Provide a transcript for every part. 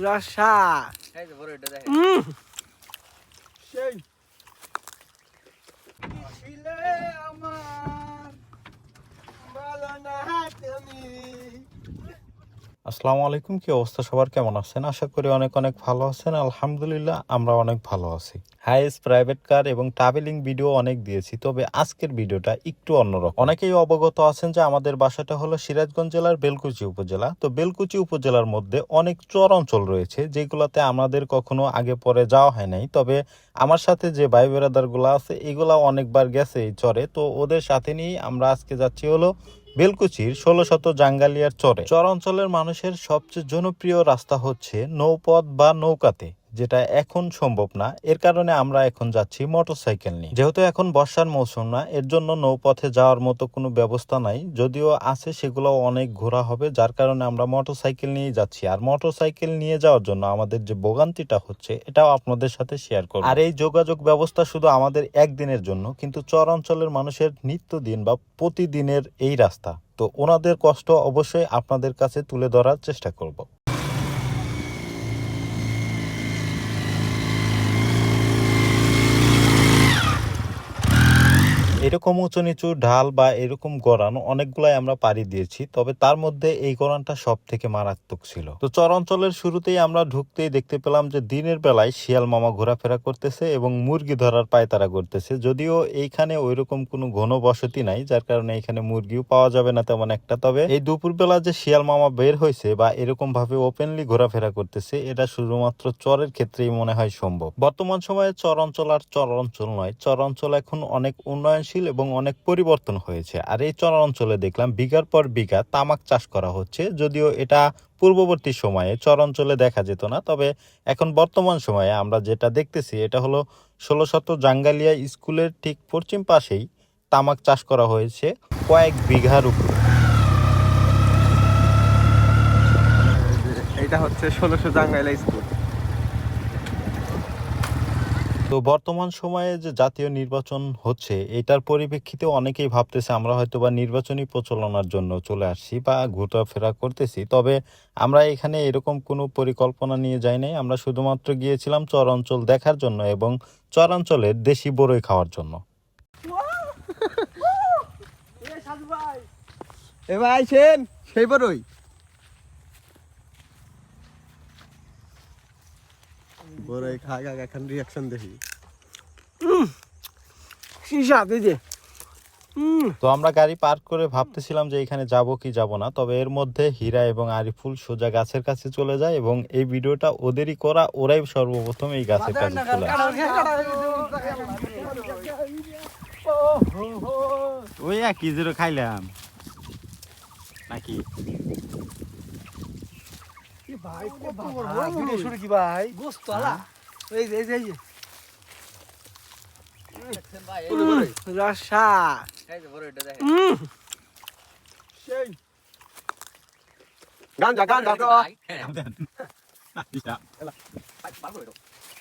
রসা সেই আমার ভালো না তুমি। আসসালামু আলাইকুম, কি অবস্থা সবার, কেমন আছেন? আশা করি অনেক অনেক ভালো আছেন। আলহামদুলিল্লাহ আমরা অনেক ভালো আছি। হাইস প্রাইভেট কার এবং ট্রাভেলিং ভিডিও অনেক দিয়েছি, তবে আজকের ভিডিওটা একটু অন্যরকম। অনেকেই অবগত আছেন যে আমাদের বাসাটা হলো সিরাজগঞ্জ জেলার বেলকুচি উপজেলা। তো বেলকুচি উপজেলার মধ্যে অনেক চর অঞ্চল রয়েছে যেগুলোতে আমাদের কখনো আগে পরে যাওয়া হয় নাই, তবে আমার সাথে যে ভাই বেরাদার গুলা আছে এগুলা অনেকবার গেছে এই চরে। তো ওদের সাথে নিয়ে আমরা আজকে যাচ্ছি হলো বেলকুচির ১৬শত জাঙ্গালিয়ার চরে। চর অঞ্চলের মানুষের সবচেয়ে জনপ্রিয় রাস্তা হচ্ছে নৌপথ বা নৌকাতে, যেটা এখন সম্ভব না। এর কারণে আমরা এখন যাচ্ছি মোটরসাইকেল নিয়ে। যেহেতু এখন বর্ষার মৌসুম না, এর জন্য নৌপথে যাওয়ার মতো কোনো ব্যবস্থা নাই, যদিও আছে সেগুলো অনেক ঘোরা হবে, যার কারণে আমরা মোটরসাইকেল নিয়ে যাচ্ছি। আর মোটরসাইকেল নিয়ে যাওয়ার জন্য আমাদের যে ভোগান্তিটা হচ্ছে এটাও আপনাদের সাথে শেয়ার করব। আর এই যোগাযোগ ব্যবস্থা শুধু আমাদের একদিনের জন্য, কিন্তু চর অঞ্চলের মানুষের নিত্যদিন বা প্রতিদিনের এই রাস্তা, তো ওনাদের কষ্ট অবশ্যই আপনাদের কাছে তুলে ধরার চেষ্টা করব। এরকম উঁচু নিচু ঢাল বা এরকম গড়ান অনেকগুলাই আমরা পাড়ি দিয়েছি, তবে তার মধ্যে এই গড়ানটা সব থেকে মারাত্মক ছিল। তো চর অঞ্চলের শুরুতেই আমরা ঢুকতেই দেখতে পেলাম যে দিনের বেলায় শিয়াল মামা ঘোরাফেরা করতেছে এবং মুরগি ধরার পায়তারা করতেছে। যদিও এইখানে ওইরকম কোনো ঘনবসতি নাই, যার কারণে এখানে মুরগিও পাওয়া যাবে না তেমন একটা। তবে এই দুপুরবেলা যে শিয়াল মামা বের হয়েছে বা এরকম ভাবে ওপেনলি ঘোরাফেরা করতেছে, এটা শুধুমাত্র চরের ক্ষেত্রেই মনে হয় সম্ভব। বর্তমান সময়ে চর অঞ্চল আর চর অঞ্চল নয়, চর অঞ্চল এখন অনেক উন্নয়নশীল এবং অনেক পরিবর্তন হয়েছে। আর এই চর অঞ্চলে দেখলাম বিঘার পর বিঘা তামাক চাষ করা হচ্ছে, যদিও এটা পূর্ববর্তী সময়ে চর অঞ্চলে দেখা যেত না। তবে এখন বর্তমান সময়ে আমরা যেটা দেখতেছি এটা হলো ১৬শত জাঙ্গালিয়া স্কুলের ঠিক পশ্চিম পাশেই তামাক চাষ করা হয়েছে কয়েক বিঘার উপর। এটা হচ্ছে ১৬০০ জাঙ্গাইলা স্কুল। তো বর্তমান সময়ে যে জাতীয় নির্বাচন হচ্ছে এটার পরিপ্রেক্ষিতে অনেকেই ভাবতেছে আমরা হয়তোবা নির্বাচনী প্রচারণার জন্য চলে আসছি বা ঘোরাফেরা করতেছি, তবে আমরা এখানে এরকম কোনো পরিকল্পনা নিয়ে যাই নাই। আমরা শুধুমাত্র গিয়েছিলাম চর অঞ্চল দেখার জন্য এবং চর অঞ্চলের দেশি বড়ই খাওয়ার জন্য। এবার আইছেন সেই বড়ই বড়ই খাগা এখন রিঅ্যাকশন দেখি। তো আমরা গাড়ি পার্ক করে ভাবতেছিলাম যে এখানে যাব কি যাব না, তবে এর মধ্যে হীরা এবং আরিফুল সোজা গাছের কাছে চলে যায় এবং এই ভিডিওটা ওদেরই করা, ওরাই সর্বপ্রথম এই গাছের কাছে চলে আসে। ওই একই জিরো খাইলাম নাকি ভাই শুরু কি ভাই গোস্তলা এই যে এই যে রসা সেই গাঞ্জা গাঞ্জা তো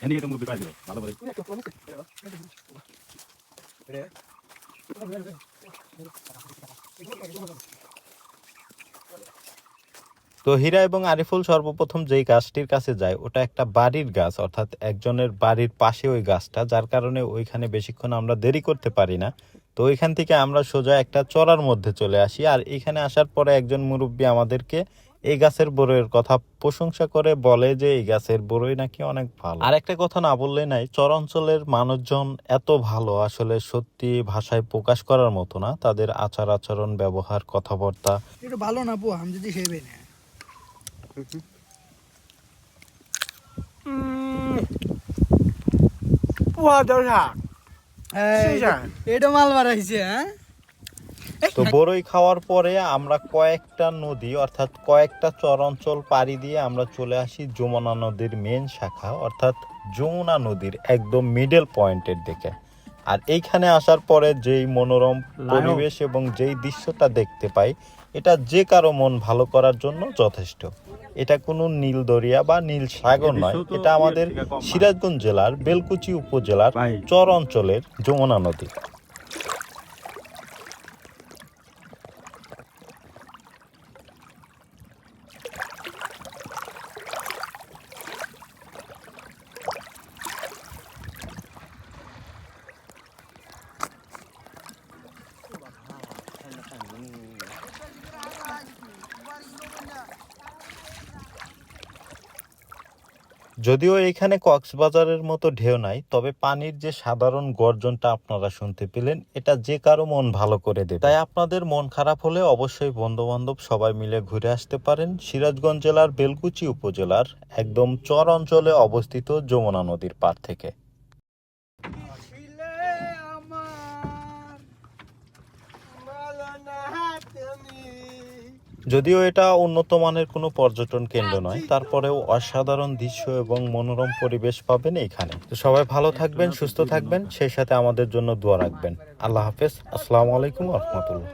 এদিকে তো মুরগি পাইলো ভালো করে। তো হীরা এবং আরিফুল সর্বপ্রথম যেই গাছটির কাছে যায় ওটা একটা বাড়ির গাছ, অর্থাৎ একজনের বাড়ির পাশে ওই গাছটা, যার কারণে ওইখানে বেশিক্ষণ আমরা দেরি করতে পারি না। তো ওইখান থেকে আমরা সোজা একটা চড়ার মধ্যে চলে আসি। আর এখানে আসার পরে একজন মুরব্বী আমাদেরকে এই গাছের বড়ইয়ের কথা প্রশংসা করে বলে যে এই গাছের বড়ই নাকি অনেক ভালো। আর একটা কথা না বললে নাই, চর অঞ্চলের মানুষজন এত ভালো, আসলে সত্যি ভাষায় প্রকাশ করার মতো না। তাদের আচার আচরণ, ব্যবহার, কথাবার্তা একটু ভালো না পো আমি যদি সেবে না এটা মাল বাড়াইছে। হ্যাঁ, তো বড়ই খাওয়ার পরে আমরা কয়েকটা নদী অর্থাৎ কয়েকটা চর অঞ্চল পাড়ি দিয়ে আমরা চলে আসি যমুনা নদীর মেন শাখা অর্থাৎ যমুনা নদীর একদম মিডল পয়েন্টের দিকে। আর এইখানে আসার পরে যেই মনোরম পরিবেশ এবং যেই দৃশ্যটা দেখতে পাই, এটা যে কারো মন ভালো করার জন্য যথেষ্ট। এটা কোনো নীল দরিয়া বা নীল সাগর নয়, এটা আমাদের সিরাজগঞ্জ জেলার বেলকুচি উপজেলার চর অঞ্চলের যমুনা নদী। যদিও এখানে কক্সবাজারের মতো ঢেউ নাই, তবে পানির যে সাধারণ গর্জনটা আপনারা শুনতে পেলেন, এটা যে কারো মন ভালো করে দেবে। তাই আপনাদের মন খারাপ হলে অবশ্যই বন্ধু বান্ধব সবাই মিলে ঘুরে আসতে পারেন সিরাজগঞ্জ জেলার বেলকুচি উপজেলার একদম চর অঞ্চলে অবস্থিত যমুনা নদীর পাড় থেকে। যদিও এটা উন্নত মানের কোনো পর্যটন কেন্দ্র নয়, তারপরেও অসাধারণ দৃশ্য এবং মনোরম পরিবেশ পাবেন এখানে। তো সবাই ভালো থাকবেন, সুস্থ থাকবেন, সেই সাথে আমাদের জন্য দোয়া রাখবেন। আল্লাহ হাফেজ, আসসালামু আলাইকুম ওয়া রাহমাতুল্লাহ।